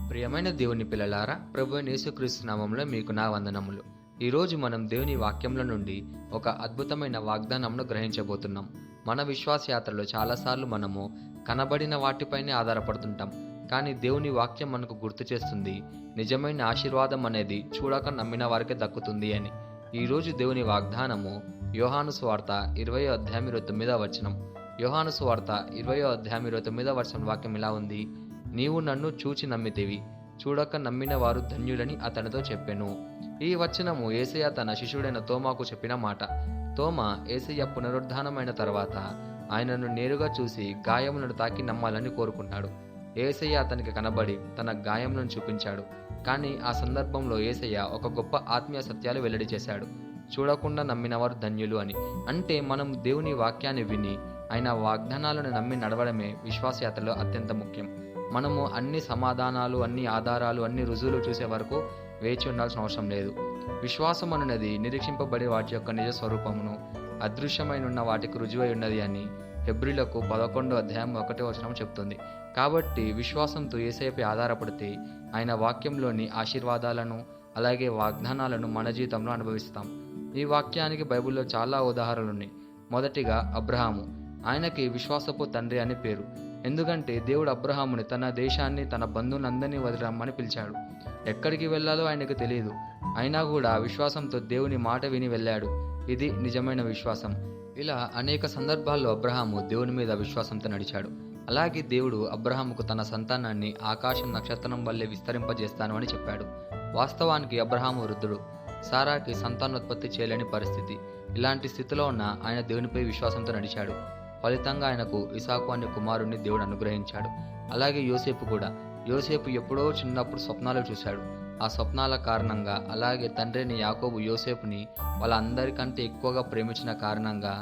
ప్రియమైన దేవుని పిల్లలారా, ప్రభువైన యేసుక్రీస్తు నామములో మీకు నా వందనములు. ఈరోజు మనం దేవుని వాక్యంలో నుండి ఒక అద్భుతమైన వాగ్దానంను గ్రహించబోతున్నాం. మన విశ్వాస యాత్రలో చాలాసార్లు మనము కనబడిన వాటిపైనే ఆధారపడుతుంటాం. కానీ దేవుని వాక్యం మనకు గుర్తు చేస్తుంది, నిజమైన ఆశీర్వాదం అనేది చూడక నమ్మిన వారికే దక్కుతుంది అని. ఈరోజు దేవుని వాగ్దానము యోహాను సువార్త 20వ అధ్యాయం 29వ వచనం. యోహాను సువార్త 20వ అధ్యాయం 29వ వచనం వాక్యం ఇలా ఉంది: నీవు నన్ను చూచి నమ్మితివి, చూడక నమ్మిన వారు ధన్యులని అతనితో చెప్పెను. ఈ వచనము యేసయ్య తన శిష్యుడైన తోమాకు చెప్పిన మాట. తోమా యేసయ్య పునరుద్ధానమైన తర్వాత ఆయనను నేరుగా చూసి గాయములను తాకి నమ్మాలని కోరుకున్నాడు. యేసయ్య అతనికి కనబడి తన గాయములను చూపించాడు. కానీ ఆ సందర్భంలో యేసయ్య ఒక గొప్ప ఆత్మీయ సత్యాలు వెల్లడి చేశాడు: చూడకుండా నమ్మినవారు ధన్యులు అని. అంటే మనం దేవుని వాక్యాన్ని విని ఆయన వాగ్దానాలను నమ్మి నడవడమే విశ్వాసయాత్రలో అత్యంత ముఖ్యం. మనము అన్ని సమాధానాలు, అన్ని ఆధారాలు, అన్ని రుజువులు చూసే వరకు వేచి ఉండాల్సిన అవసరం లేదు. విశ్వాసం అనున్నది నిరీక్షింపబడే వాటి యొక్క నిజ స్వరూపమును, అదృశ్యమైన ఉన్న వాటికి రుజువై ఉన్నది అని హెబ్రీలకు 11వ అధ్యాయం 1వ వచనం చెప్తుంది. కాబట్టి విశ్వాసంతో యేసయ్యపై ఆధారపడితే ఆయన వాక్యంలోని ఆశీర్వాదాలను, అలాగే వాగ్దానాలను మన జీవితంలో అనుభవిస్తాం. ఈ వాక్యానికి బైబిల్లో చాలా ఉదాహరణలు ఉన్నాయి. మొదటిగా అబ్రహాము. ఆయనకి విశ్వాసపు తండ్రి అని పేరు. ఎందుకంటే దేవుడు అబ్రహాముని తన దేశాన్ని, తన బంధువులందరినీ వదిలిరమ్మని పిలిచాడు. ఎక్కడికి వెళ్ళాలో ఆయనకు తెలియదు. అయినా కూడా విశ్వాసంతో దేవుని మాట విని వెళ్ళాడు. ఇది నిజమైన విశ్వాసం. ఇలా అనేక సందర్భాల్లో అబ్రహాము దేవుని మీద విశ్వాసంతో నడిచాడు. అలాగే దేవుడు అబ్రహాముకు తన సంతానాన్ని ఆకాశం నక్షత్రం వల్లే విస్తరింపజేస్తాను అని చెప్పాడు. వాస్తవానికి అబ్రహాము వృద్ధుడు. సారాకి సంతానోత్పత్తి చేయలేని పరిస్థితి. ఇలాంటి స్థితిలో ఉన్న ఆయన దేవునిపై విశ్వాసంతో నడిచాడు. ఫలితంగా ఆయనకు ఇసాకు అనే కుమారుణ్ణి దేవుడు అనుగ్రహించాడు. అలాగే యోసేపు కూడా. యోసేపు ఎప్పుడో చిన్నప్పుడు స్వప్నాలు చూశాడు. ఆ స్వప్నాల కారణంగా, అలాగే తండ్రిని యాకోబు యోసేపుని వాళ్ళందరికంటే ఎక్కువగా ప్రేమించిన కారణంగా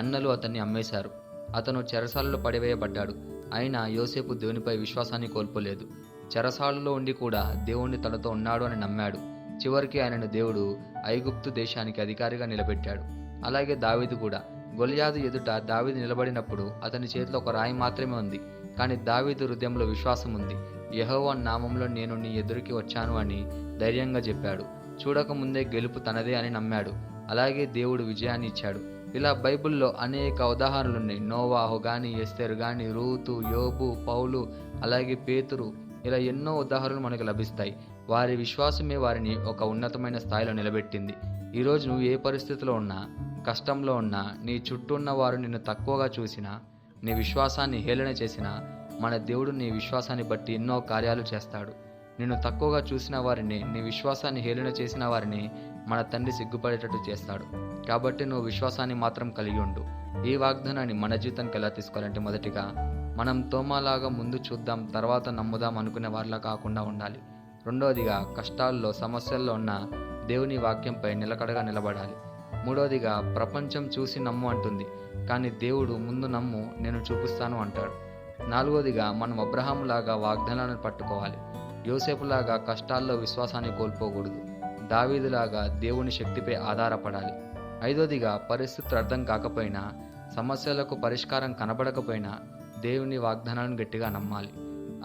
అన్నలు అతన్ని అమ్మేశారు. అతను చెరసాలలో పడివేయబడ్డాడు. అయినా యోసేపు దేవునిపై విశ్వాసాన్ని కోల్పోలేదు. చెరసాలలో ఉండి కూడా దేవుణ్ణి తనతో ఉన్నాడు అని నమ్మాడు. చివరికి ఆయనను దేవుడు ఐగుప్తు దేశానికి అధికారిగా నిలబెట్టాడు. అలాగే దావీదు కూడా. గొలియాతు ఎదుట దావీదు నిలబడినప్పుడు అతని చేతిలో ఒక రాయి మాత్రమే ఉంది. కానీ దావీదు హృదయంలో విశ్వాసం ఉంది. యెహోవా నామంలో నేను నీ ఎదురుకి వచ్చాను అని ధైర్యంగా చెప్పాడు. చూడక ముందే గెలుపు తనదే అని నమ్మాడు. అలాగే దేవుడు విజయాన్ని ఇచ్చాడు. ఇలా బైబిల్లో అనేక ఉదాహరణలున్నాయి. నోవాహు గాని, ఎస్తేరు గాని, రూతు, యోబు, పౌలు, అలాగే పేతురు, ఇలా ఎన్నో ఉదాహరణలు మనకు లభిస్తాయి. వారి విశ్వాసమే వారిని ఒక ఉన్నతమైన స్థాయిలో నిలబెట్టింది. ఈరోజు నువ్వు ఏ పరిస్థితిలో ఉన్నా, కష్టంలో ఉన్నా, నీ చుట్టూ ఉన్న వారు నిన్ను తక్కువగా చూసినా, నీ విశ్వాసాన్ని హేళన చేసినా, మన దేవుడు నీ విశ్వాసాన్ని బట్టి ఎన్నో కార్యాలు చేస్తాడు. నిన్ను తక్కువగా చూసిన వారిని, నీ విశ్వాసాన్ని హేళన చేసిన వారిని మన తండ్రి సిగ్గుపడేటట్టు చేస్తాడు. కాబట్టి నువ్వు విశ్వాసాన్ని మాత్రం కలిగి ఉండు. ఈ వాగ్దానాన్ని మన జీవితానికి ఎలా తీసుకోవాలంటే, మొదటిగా మనం తోమాలాగా ముందు చూద్దాం, తర్వాత నమ్ముదాం అనుకునే వారిలా కాకుండా ఉండాలి. రెండవదిగా కష్టాల్లో, సమస్యల్లో ఉన్న దేవుని వాక్యంపై నిలకడగా నిలబడాలి. మూడవదిగా ప్రపంచం చూసి నమ్ము అంటుంది, కానీ దేవుడు ముందు నమ్ము, నేను చూపిస్తాను అంటాడు. నాలుగవదిగా మనం అబ్రహాములాగా వాగ్దానాలను పట్టుకోవాలి. యోసేపులాగా కష్టాల్లో విశ్వాసాన్ని కోల్పోకూడదు. దావీదులాగా దేవుని శక్తిపై ఆధారపడాలి. ఐదవదిగా పరిస్థితులు అర్థం కాకపోయినా, సమస్యలకు పరిష్కారం కనబడకపోయినా దేవుని వాగ్దానాలను గట్టిగా నమ్మాలి.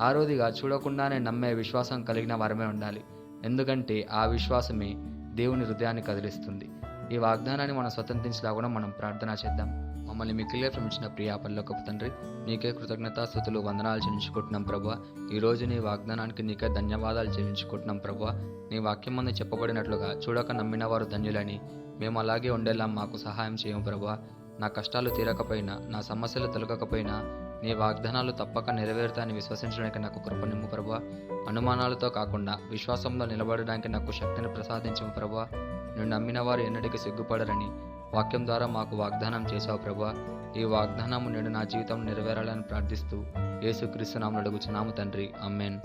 ఆరోదిగా చూడకుండానే నమ్మే విశ్వాసం కలిగిన వారమే ఉండాలి. ఎందుకంటే ఆ విశ్వాసమే దేవుని హృదయాన్ని కదిలిస్తుంది. ఈ వాగ్దానాన్ని మనం స్వతంత్రించలాగా మనం ప్రార్థన చేద్దాం. మమ్మల్ని మిక్కిలిగా ప్రేమించిన ప్రియ పరలోకపు తండ్రి, నీకే కృతజ్ఞతాస్తుతులు, వందనాలు చెల్లించుకుంటున్నాం ప్రభువా. ఈరోజు నీ వాగ్దానానికి నీకే ధన్యవాదాలు చెల్లించుకుంటున్నాం ప్రభువా. నీ వాక్యం మంది చెప్పబడినట్లుగా చూడక నమ్మిన వారు ధన్యులని మేము అలాగే ఉండేలా మాకు సహాయం చేయం ప్రభువా. నా కష్టాలు తీరకపోయినా, నా సమస్యలు తొలగకపోయినా నీ వాగ్దానాలు తప్పక నెరవేరుతాయని విశ్వసించడానికి నాకు కృపనిమ్ము ప్రభువా. అనుమానాలతో కాకుండా విశ్వాసంలో నిలబడడానికి నాకు శక్తిని ప్రసాదించము ప్రభువా. నువ్వు నమ్మిన వారు ఎన్నటికీ సిగ్గుపడరని వాక్యం ద్వారా మాకు వాగ్దానం చేశావు ప్రభువా. ఈ వాగ్దానము నేడు నా జీవితం నెరవేరాలని ప్రార్థిస్తూ యేసుక్రీస్తు నామమున అడుగుచున్నాము తండ్రి, ఆమేన్.